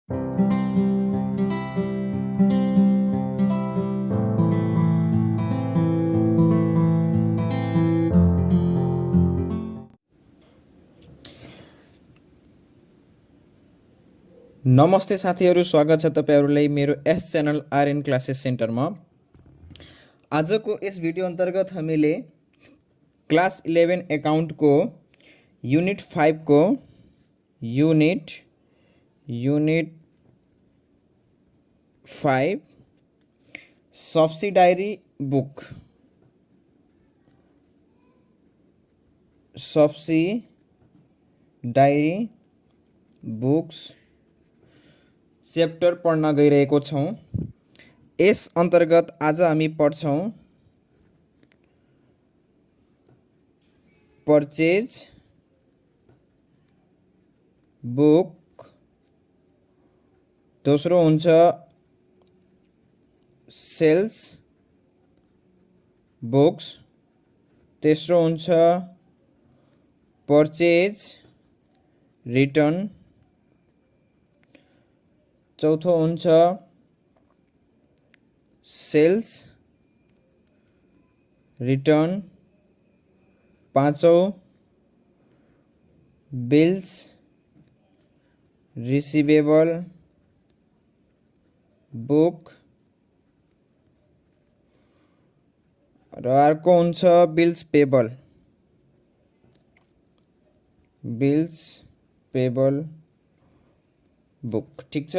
नमस्ते साथीहरू, स्वागत छ तपाईहरुलाई मेरो एस च्यानल आरएन क्लासेस सेन्टरमा। आजको यस भिडियो अन्तर्गत हामीले क्लास 11 अकाउन्ट को युनिट 5 को युनिट 5 सब्सिडायरी बुक्स चैप्टर पढ्न गइरहेको छौं। यस अन्तर्गत आज हामी पढ्छौं परचेज बुक, दोस्रो हुन्छ सेल्स बुक्स, तेस्रो हुन्छ परचेज रिटर्न, चौथो हुन्छ सेल्स रिटर्न, पाँचौं बिल्स रिसिभेबल बुक र अर्को हुन्छ बिल्स पेबल बुक। ठीक छ,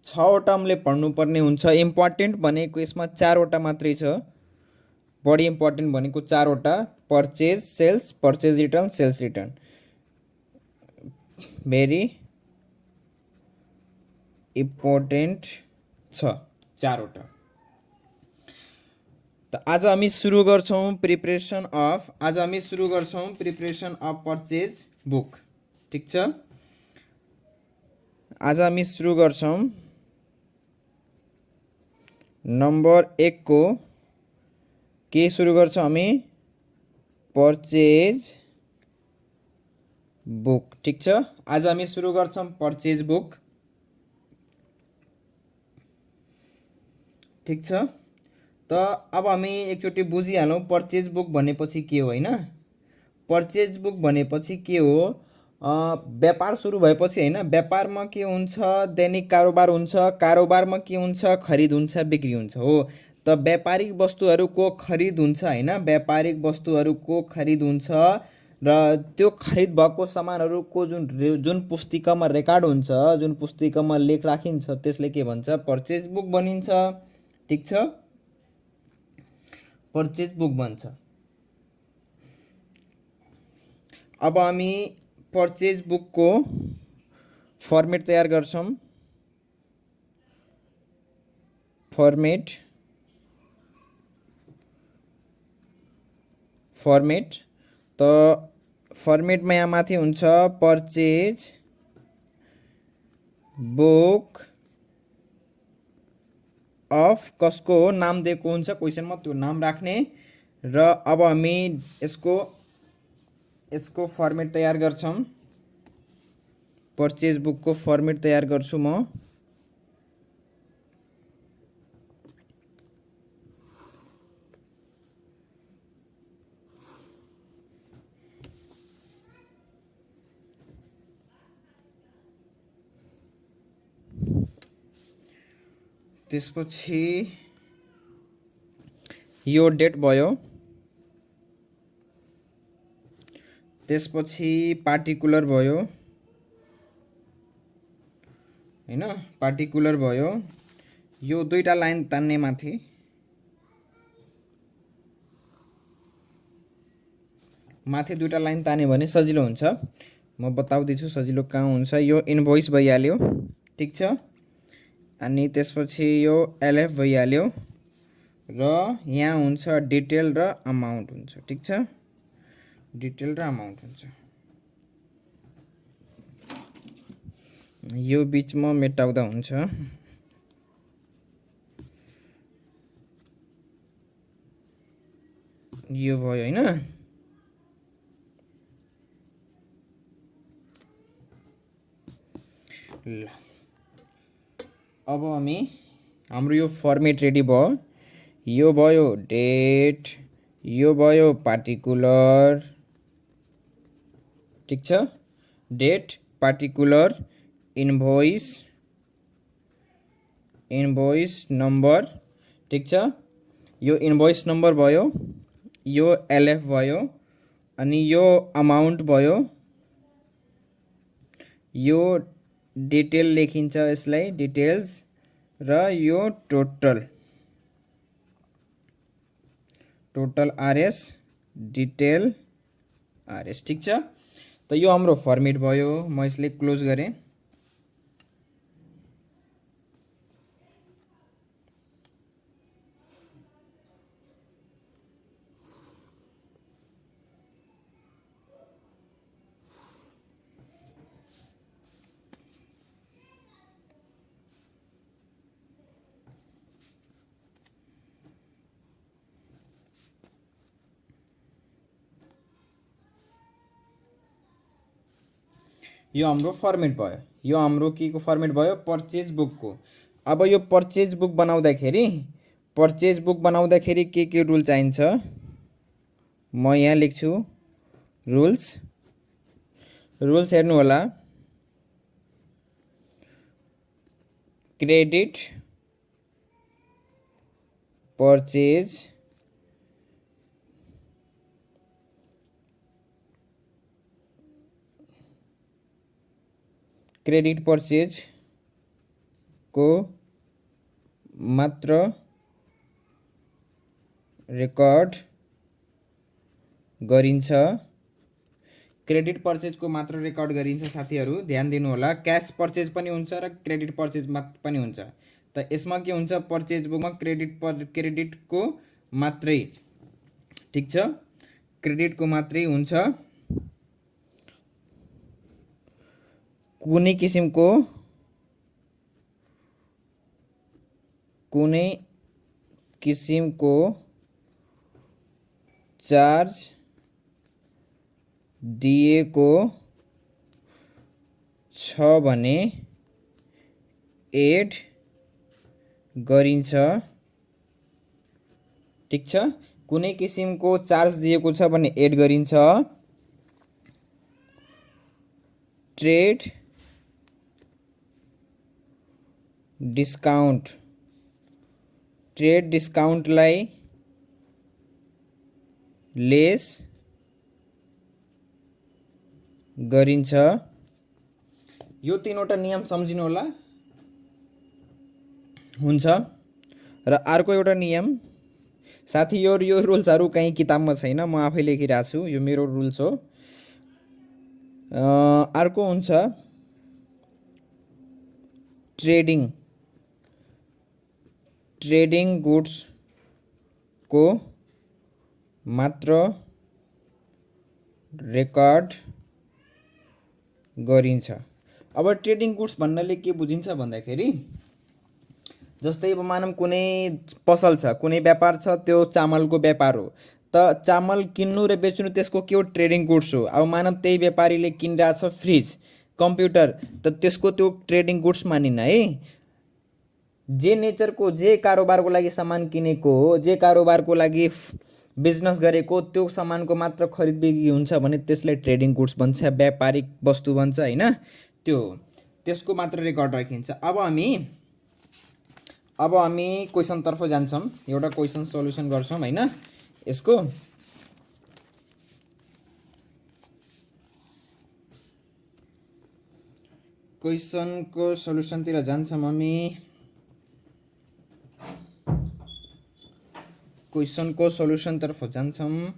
6 वटा हामीले पढ्नुपर्ने हुन्छ। इम्पोर्टेन्ट भनेको यसमा 4 वटा मात्रै छ। बढी इम्पोर्टेन्ट भनेको 4 वटा, purchase sales, purchase return, sales return. Very important छ 4 वटा। त आज हामी सुरु गर्छौं प्रिपरेसन अफ परचेज बुक। ठीक छ, आज हामी सुरु गर्छौं नम्बर 1 को के सुरु गर्छौं हामी परचेज बुक। ठीक छ, आज हामी सुरु गर्छौं परचेज बुक। ठीक छ, त अब हामी एकचोटी बुझिहालौं परचेज बुक भनेपछि के हो हैन। परचेज बुक भनेपछि के हो, व्यापार सुरु भएपछि हैन, व्यापारमा के हुन्छ, दैनिक कारोबार हुन्छ, कारोबारमा के हुन्छ, खरिद हुन्छ, बिक्री हुन्छ हो। त व्यापारिक वस्तुहरुको खरिद हुन्छ हैन, व्यापारिक वस्तुहरुको खरिद हुन्छ र त्यो खरिद भएको सामानहरुको जुन पुस्तिकामा रेकर्ड हुन्छ, जुन पुस्तिकामा लेख राखिन्छ, त्यसले के भन्छ परचेज बुक भनिन्छ। ठीक छ, परचेज बुक भन्छ। अब हामी परचेज बुक को फर्मेट तयार गर्छौं। फर्मेट त फर्मेटमा यहाँ माथि हुन्छ परचेज बुक अफ, कसको हो नाम दिएको हुन्छ क्वेशनमा, त्यो नाम राख्ने। र अब हामी यसको फर्मेट तयार गर्छौं। परचेज बुक को फर्मेट तयार गर्छु म। त्यसपछि यो डेट भयो, त्यसपछि पार्टिकुलर भयो हैन, पार्टिकुलर भयो। यो दुईटा लाइन तान्ने माथि, दुईटा लाइन तान्यो भने सजिलो हुन्छ। म बताउँदैछु सजिलो कहाँ हुन्छ। यो इन्भोइस भइहाल्यो। ठीक छ, अनि त्यसपछि यो एलएफ भइहाल्यो र यहाँ हुन्छ डिटेल र अमाउन्ट हुन्छ। ठीक छ, डिटेल र अमाउन्ट हुन्छ। यो बीचमा मेटाउँदा हुन्छ। यो भयो हैन। ल अब हामी हाम्रो यो फर्मेट रेडी भयो। यो भयो डेट, यो भयो पार्टिकुलर, ठीक छ। Date, particular, invoice, invoice number, ठीक छ। यो इन्भोइस नम्बर भयो, यो एलएफ भयो, अनि यो अमाउन्ट भयो, यो डिटेल लेखिन्छ यसलाई डिटेल्स, र यो total, total RS, detail RS, ठीक छ। त यो हाम्रो फर्मेट भयो। म यसले क्लोज गरेँ। यो हाम्रो फर्मेट भयो। यो हाम्रो के को फर्मेट भयो? पर्चेज बुक को। अब यो पर्चेज बुक बनाउँदाखेरि के रुल चाहिन्छ? म यहाँ लेख्छु रुल्स। रुल्स हेर्नु होला। क्रेडिट पर्चेज क्रेडिट पर्चेज को मात्र रेकर्ड गरिन्छ। क्रेडिट पर्चेज को मात्र रेकर्ड गरिन्छ साथीहरु, ध्यान दिनु होला। क्याश पर्चेज पनि हुन्छ र क्रेडिट पर्चेज पनि हुन्छ। त यसमा के हुन्छ? पर्चेज बुकमा क्रेडिट को मात्रै, ठीक छ, क्रेडिट को मात्रै हुन्छ। कुनै किसिमको चार्ज दिएको छ भने एड गरिन्छ, ठीक छ। कुनै किसिमको चार्ज दिएको छ भने एड गरिन्छ। ट्रेड डिस्काउन्टलाई लेस गरिन्छ। यो तीनवटा नियम सम्झिनु होला हुन्छ। र अर्को एउटा नियम साथी, यो रुल्सहरु कहीँ किताबमा छैन, म आफै लेखिरहेको छु, यो मेरो रुल्स हो। अर्को हुन्छ ट्रेडिङ गुड्स को मात्र रेकर्ड गरिन्छ। अब ट्रेडिङ गुड्स भन्नाले के बुझिन्छ भन्दाखेरि, जस्तै अब मानौं कुनै पसल छ, कुनै व्यापार छ, त्यो चामलको व्यापार हो। त चामल किन्नु र बेच्नु त्यसको के हो? ट्रेडिङ गुड्स हो। अब मानौं त्यही व्यापारीले किनिरहेछ फ्रिज, कम्प्युटर, त त्यसको त्यो ट्रेडिङ गुड्स मानिन्न है। जे नेचरको, जे कारोबारको लागि सामान किनेको हो, जे कारोबारको लागि बिजनेस गरेको, त्यो सामानको मात्र खरिद बिक्री हुन्छ भने त्यसलाई ट्रेडिङ गुड्स भन्छ, व्यापारिक वस्तु भन्छ हैन। त्यो त्यसको मात्र रेकर्ड राखिन्छ। अब हामी क्वेशन तर्फ जान्छौं। एउटा क्वेशन सल्युसन गर्छौं हैन यसको। क्वेशन को सल्युसन तिर जान्छौं हामी। क्वेशन को सल्युसन तर्फ जान्छौं।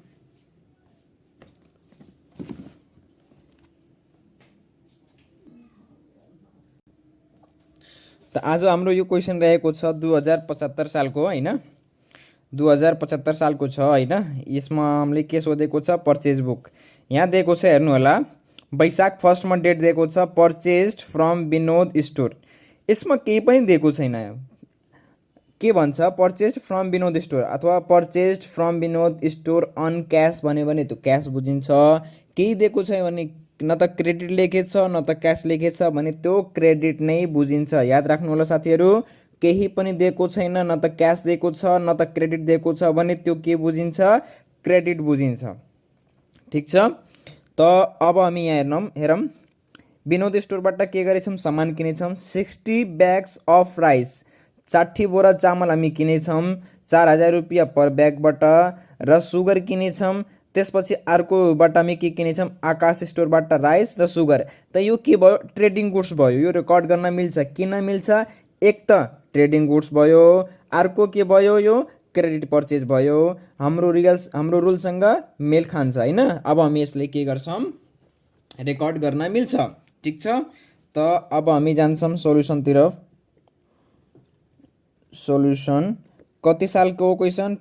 त आज हाम्रो यो क्वेशन रहेको छ 2075 सालको हैन, 2075 सालको छ हैन। यसमा हामीले के सोधेको छ? Purchase book. यहाँ दिएको छ हेर्नु होला, वैशाख 1 मा डेट दिएको छ, पर्चेज्ड फ्रम विनोद स्टोर। यसमा केही पनि दिएको छैन। के भन्छ? पर्चेज्ड फ्रम विनोद स्टोर अथवा purchased from Vinod store on cash भन्यो भने त्यो क्याश बुझिन्छ। केही दिएको छैन भने न त क्रेडिट लेखेछ न त क्यास लेखेछ भने त्यो क्रेडिट नै बुझिन्छ। याद राख्नु होला साथीहरू, केही पनि दिएको छैन, न त क्यास दिएको छ न त क्रेडिट दिएको छ भने त्यो के बुझिन्छ? क्रेडिट बुझिन्छ। ठिक छ। त अब हामी यहाँ हेरौँ विनोद स्टोरबाट के गरेछौँ? सामान किनेछौँ 60 ब्याग्स अफ राइस, 60 बोरा चामल हामी किनेछौँ 4000 रुपियाँ पर ब्यागबाट, र सुगर किनेछौँ। त्यसपछि अर्कोबाट हामी के किनेछौँ? आकाश स्टोरबाट राइस र सुगर। त यो के भयो? ट्रेडिङ गुड्स भयो। यो रेकर्ड गर्न मिल्छ। किन मिल्छ? एक त ट्रेडिङ गुड्स भयो, अर्को के भयो? यो क्रेडिट पर्चेज भयो। हाम्रो रुलसँग मेल खान्छ हैन। अब हामी यसले के गर्छौँ? रेकर्ड गर्न मिल्छ। ठिक छ। त अब हामी जान्छौँ सोल्युसनतिर। सोल्युसन कति सालको क्वेसन?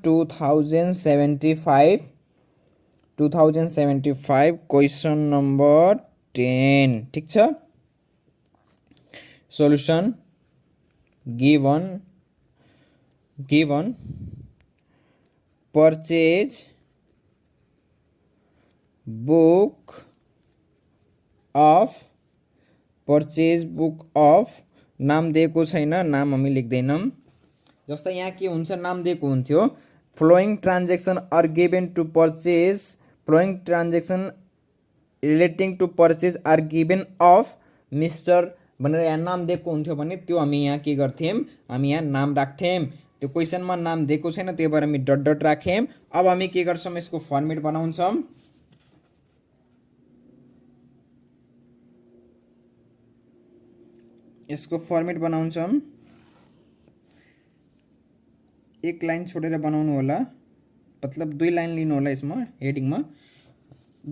2075 question number 10। ठिक छ। Solution given purchase book of नाम दिएको छैन, नाम हामी लेख्दैनौँ। जस्तै यहाँ के हुन्छ? नाम दिएको हुन्थ्यो following transaction are given to purchase, following transaction relating to purchase are given of mister भनेर यहाँ नाम दिएको हुन्थ्यो भने त्यो हामी यहाँ के गर्थ्यौँ? हामी यहाँ नाम राख्थ्यौँ। त्यो क्वेसनमा नाम दिएको छैन, त्यही भएर हामी डट डट राख्यौँ। अब हामी के गर्छौँ? यसको फर्मेट बनाउँछौँ। एक लाइन छोडेर बनाउनु होला, मतलब 2 लाइन लिनु होला। यसमा हेडिङमा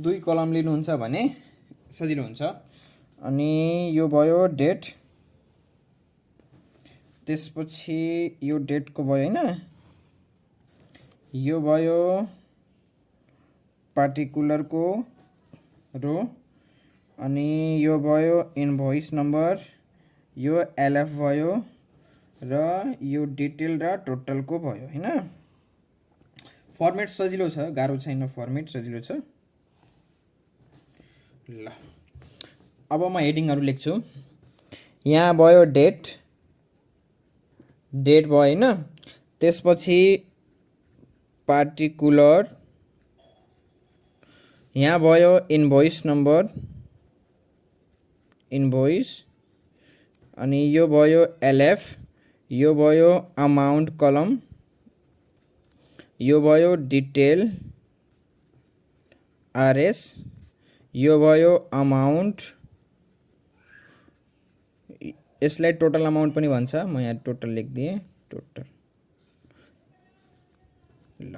2 कलम लिनुहुन्छ भने सजिलो हुन्छ। अनि यो भयो डेट, त्यसपछि यो डेटको भयो हैन, यो भयो पार्टिकुलरको रो, अनि यो भयो इनभोइस नम्बर, यो एलएफ भयो, र यो डिटेल र टोटलको भयो हैन। फर्मेट सजिलो छ, गाह्रो छैन। फर्मेट सजिलो छ। ल अब म हेडिङहरु लेख्छु। यहाँ भयो डेट भयो हैन। त्यसपछि पार्टिकुलर, यहाँ भयो इनभोइस नम्बर, अनि यो भयो एलएफ, यो भयो अमाउन्ट कलम, यो भयो डिटेल आरएस, यो भयो अमाउन्ट, यसलाई टोटल अमाउन्ट पनि भन्छ। म यहाँ टोटल लेख्दिएँ, टोटल। ल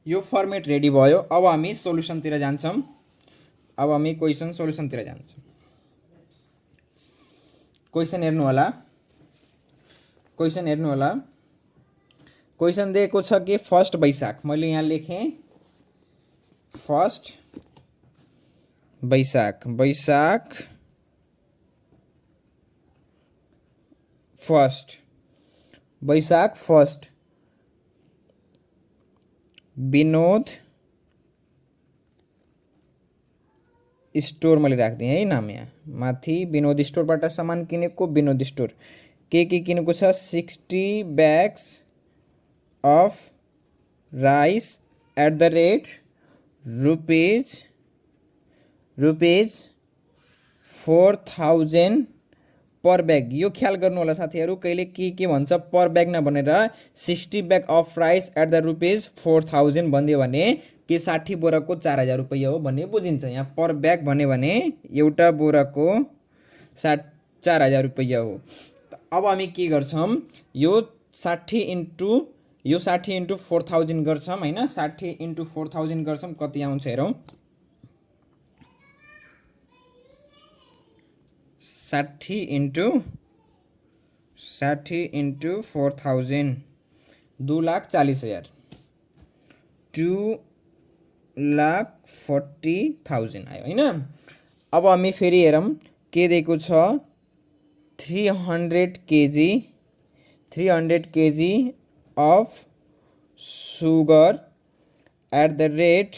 यो फर्मेट रेडी भयो। अब हामी सोल्युसनतिर जान्छौँ। अब हामी क्वेसन सोल्युसनतिर जान्छौँ। क्वेसन हेर्नु होला। क्वेसन दिएको छ कि 1 वैशाख, मैले यहाँ लेखेँ 1 वैशाख, वैशाख 1 विनोद स्टोर मैले राख्दिएँ है नाम। यहाँ माथि विनोद स्टोरबाट सामान किनेको विनोद स्टोर। के किनेको छ? 60 bags of rice at the rate rupees 4000 per bag. यो ख्याल गर्नु होला साथीहरु, कहिले के भन्छ पर ब्याग नभनेर 60 bag of rice at the rupees 4000 भन्दियो भने के 60 बोराको 4000 रुपैयाँ हो भन्ने बुझिन्छ। यहाँ पर ब्याग भन्यो भने एउटा बोराको 4000 रुपैयाँ हो। अब हामी के गर्छौँ? यो 60 इन्टु 4000 गर्छौँ हैन। 60 इन्टु 4000 गर्छौँ, कति आउँछ हेरौँ। 60 इन्टु 4000 2,40,000, 2,40,000 आयो हैन। अब हामी फेरि हेरौँ के दिएको छ? 300 kg of sugar at the rate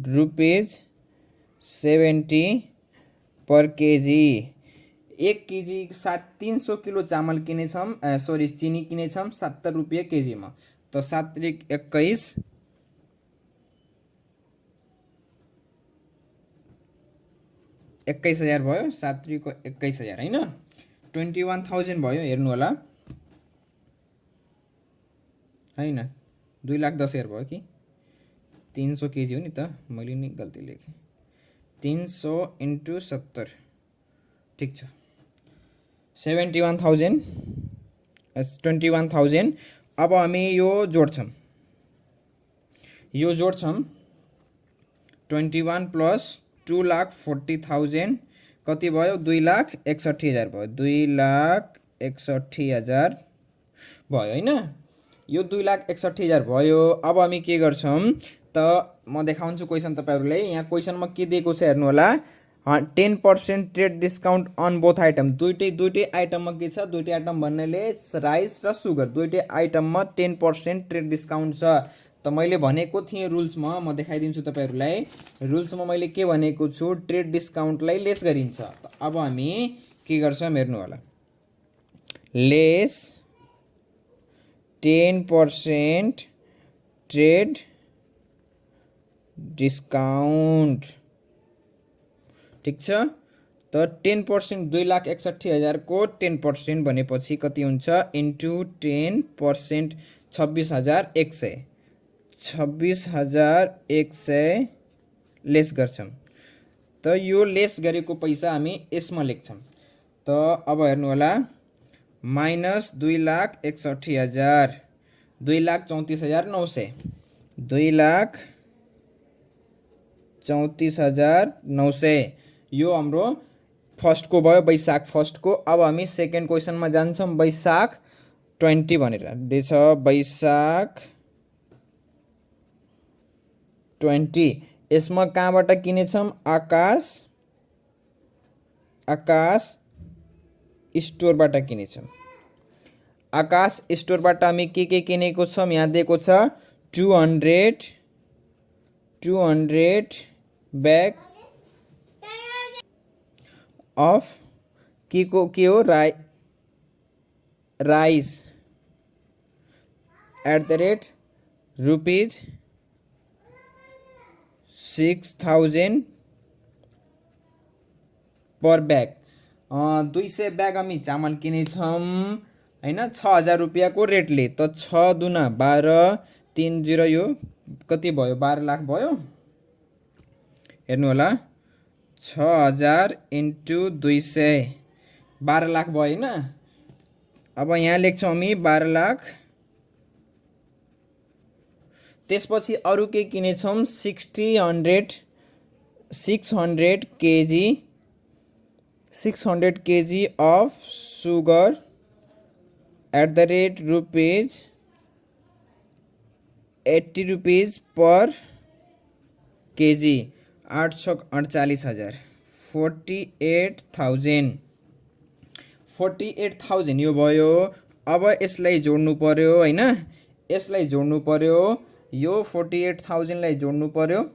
rupees 70 per KG. 1 KG 300 kilo चामल किनेछौँ, सरी चिनी किनेछौँ 70 रुपियाँ केजीमा। तो 7 त्रिक 21, 21,000 भयो। 7 त्रिक 21,000 होइन, 21,000 भयो। हेर्नु होला होइन, 2,10,000 भयो कि 300 केजी हो नि त, मैले नि गल्ती लेखेँ। 300 × 70 ठिक छ, 71,000 21,000। अब हामी यो जोड्छौँ 21 प्लस 2,40,000 कति भयो? 2,61,000 भयो। 2,61,000 भयो होइन, यो 2,61,000 भयो। अब हामी के गर्छौँ त म देखाउँछु क्वेसन तपाईहरुलाई। यहाँ क्वेसनमा के दिएको छ हेर्नु होला। 10% trade discount on both item. दुईटै आइटममा के छ? दुईटै आइटम भन्नाले राइस र सुगर, दुईटै आइटममा 10% ट्रेड डिस्काउन्ट छ। त मैले भनेको थिएँ रुल्समा, म देखाइदिन्छु तपाईहरुलाई। रुल्समा मैले के भनेको छु? ट्रेड डिस्काउन्टलाई लेस गरिन्छ। अब हामी के गर्छौँ हेर्नु होला। लेस 10% ट्रेड डिस्काउन्ट, ठीक छ। त 10% 2,61,000 को 10% भनेपछि कति हुन्छ? इन्टु 10% 26,100, 26,100 लेस गर्छौँ। त यो लेस गरेको पैसा हामी यसमा लेख्छौँ। त अब हेर्नु होला, माइनस 2,61,000, 2,34,900, 2,34,900 यो हाम्रो फर्स्ट को भयो, वैशाख फर्स्ट को। अब हामी सेकेन्ड क्वेसनमा जान्छौँ। वैशाख 20 भनेर दिएछ, वैशाख 20। यसमा कहाँबाट किनेछौँ? आकाश स्टोरबाट किनेछौँ। आकाश स्टोरबाट हामी के किनेको छौँ? यहाँ दिएको छ 200 बैग अफ के हो? राइस @ ₹6,000 पर बैग। 200 बैग हामी चामल किनेछौँ होइन, 6,000 रुपियाँको रेटले। त 6 दुना 12, 3 0 यो कति भयो? 12 लाख भयो। हेर्नु होला, 6,000 × 200 12 लाख भयो होइन। अब यहाँ लेख्छौँ हामी 12 लाख। त्यसपछि अरू के किनेछौँ? 600 KG of sugar @ ₹80 per KG. 8 छक 48,000, 48,000 यो भयो। अब यसलाई जोड्नु पर्यो होइन, यसलाई जोड्नु पर्यो। यो 48,000 लाई जोड्नु पर्यो।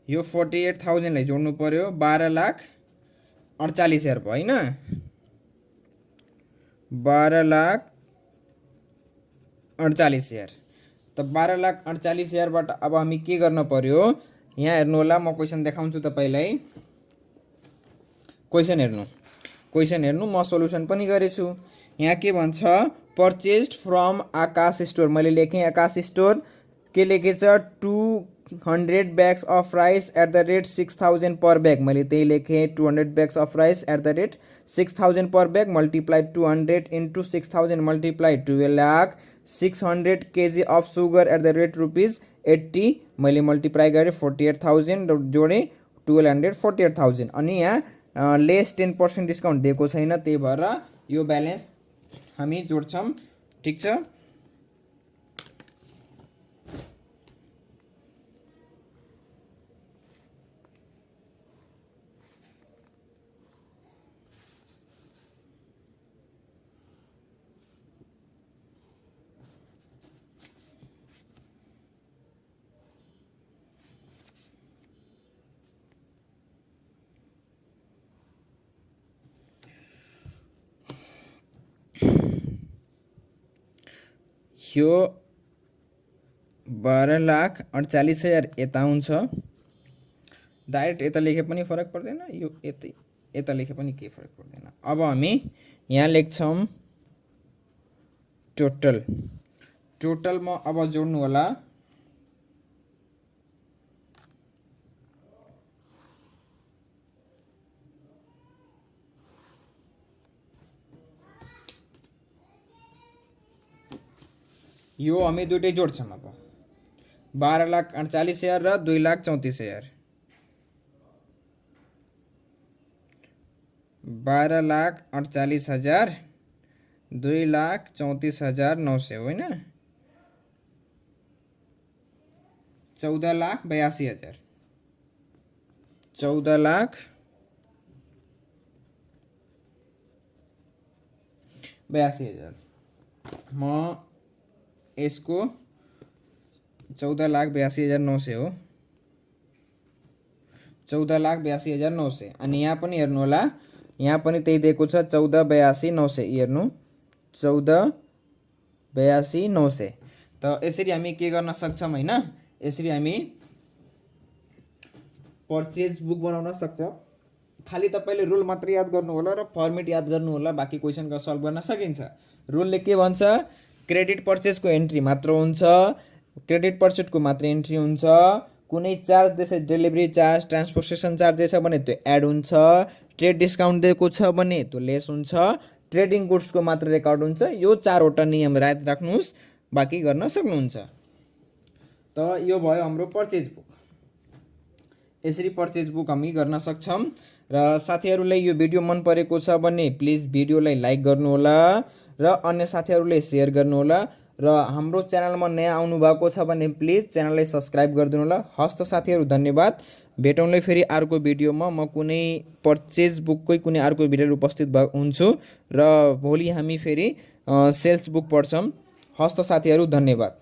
यो 48,000 लाई जोड्नु पर्यो। 12,48,000 भयो होइन, 12,48,000। त 12,48,000 बाट अब हामी के गर्न पर्यो? यहाँ हेर्नु होला, म क्वेसन देखाउँछु तपाईलाई। क्वेसन हेर्नु, म सोलुसन पनि गरेछु। यहाँ के भन्छ? Purchased from Akash store. मैले लेखेँ आकाश स्टोर। के लेखेछ? 200 bags of rice @ 6,000 per bag. मैले त्यही लेखेँ, 200 bags of rice @ 6,000 per bag multiply 200 × 6,000 multiply 12 lakh. 600 KG of sugar @ ₹80 मैले मल्टिप्लाई गरेँ 48,000 जोडेँ 1200 48,000। अनि यहाँ लेस 10% डिस्काउन्ट दिएको छैन, त्यही भएर यो ब्यालेन्स हामी जोड्छौँ, ठिक छ। यो 12,48,000 यता हुन्छ। डाइरेक्ट यता लेखे पनि फरक पर्दैन, यो यता लेखे पनि केही फरक पर्दैन। अब हामी यहाँ लेख्छौँ टोटल। टोटलमा अब जोड्नु होला यो हामी दुइटै जोड्छौँ। अब 12,48,000 र 2,34,000। 12,48,000 2,34,900 होइन, 14,82,000। 14,82,000 म यसको 14,82,900 हो, 14,82,900। अनि यहाँ पनि हेर्नु होला, यहाँ पनि त्यही दिएको छ 14,82,900। हेर्नु 14,82,900। त यसरी हामी के गर्न सक्छौँ होइन, यसरी हामी पर्चेज बुक बनाउन सक्छौँ। खाली तपाईले रुल मात्र याद गर्नु होला र फर्मेट याद गर्नु होला, बाँकी क्वेसन सल्भ गर्न सकिन्छ। रुलले के भन्छ, क्रेडिट पर्चेजको एन्ट्री मात्र हुन्छ, क्रेडिट पर्चेजको मात्र एन्ट्री हुन्छ। कुनै चार्ज जस्तै डेलिभरी चार्ज, ट्रान्सपोर्टेसन चार्ज दिएछ भने त्यो एड हुन्छ, ट्रेड डिस्काउन्ट दिएको छ भने त्यो लेस हुन्छ, ट्रेडिङ गुड्सको मात्र रेकर्ड हुन्छ। यो 4वटा नियम याद राख्नुहोस्, बाँकी गर्न सक्नुहुन्छ। त यो भयो हाम्रो पर्चेज बुक। यसरी पर्चेज बुक हामी गर्न सक्छौँ। र साथीहरूलाई यो भिडियो मन परेको छ भने प्लिज भिडियोलाई लाइक गर्नुहोला र अन्य साथीहरूले सेयर गर्नुहोला। र हाम्रो च्यानलमा नयाँ आउनु भएको छ भने प्लिज च्यानललाई सब्सक्राइब गरिदिनु होला। हस्त साथीहरू, धन्यवाद। भेटौँला फेरि अर्को भिडियोमा। म कुनै पर्चेज बुककै कुनै अर्को भिडियोमा उपस्थित हुन्छु र भोलि हामी फेरि सेल्स बुक पढ्छौँ। हस्त साथीहरू, धन्यवाद।